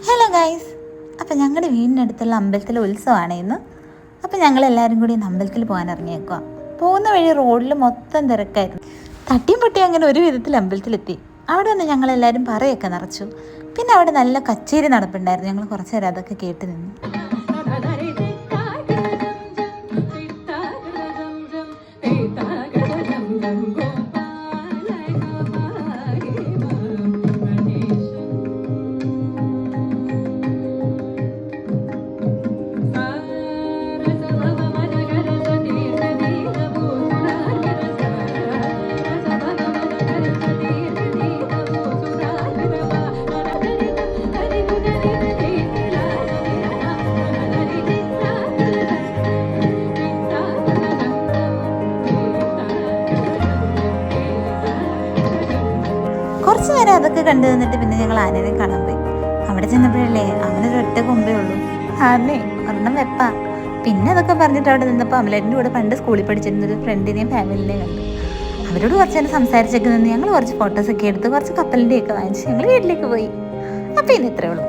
Hello guys, അപ്പം ഞങ്ങളുടെ വീടിനടുത്തുള്ള അമ്പലത്തിലെ ഉത്സവമാണ് ഇന്ന്. അപ്പം ഞങ്ങളെല്ലാവരും കൂടി ഇന്ന് അമ്പലത്തിൽ പോകാൻ ഇറങ്ങിയേക്കുക. പോകുന്ന വഴി റോഡിൽ മൊത്തം തിരക്കായിരുന്നു. തട്ടിയും പൊട്ടി അങ്ങനെ ഒരു വിധത്തിൽ അമ്പലത്തിലെത്തി. അവിടെ നിന്ന് ഞങ്ങളെല്ലാവരും പറയൊക്കെ നിറച്ചു. പിന്നെ അവിടെ നല്ല കച്ചേരി നടപ്പുണ്ടായിരുന്നു. ഞങ്ങൾ കുറച്ച് നേരം അതൊക്കെ കേട്ട് നിന്നു. കുറച്ച് നേരം അതൊക്കെ കണ്ടു നിന്നിട്ട് പിന്നെ ഞങ്ങൾ ആനേനെ കാണാൻ പോയി. അവിടെ ചെന്നപ്പോഴല്ലേ അവനൊരു ഒറ്റ കൊമ്പേ ഉള്ളൂ. ആനേ ഒരെണ്ണം വെപ്പാ. പിന്നെ അതൊക്കെ പറഞ്ഞിട്ട് അവിടെ നിന്നപ്പോൾ അമലേൻ്റെ കൂടെ പണ്ട് സ്കൂളിൽ പഠിച്ചിരുന്നൊരു ഫ്രണ്ടിനെയും ഫാമിലിനെയും കണ്ടു. അവരോട് കുറച്ച് നേരം സംസാരിച്ചൊക്കെ നിന്ന് ഞങ്ങൾ കുറച്ച് ഫോട്ടോസൊക്കെ എടുത്ത് കുറച്ച് കപ്പലിൻ്റെയൊക്കെ വാങ്ങിച്ച് ഞങ്ങൾ വീട്ടിലേക്ക് പോയി. അപ്പോൾ ഇന്ന് ഇത്രയേ ഉള്ളൂ.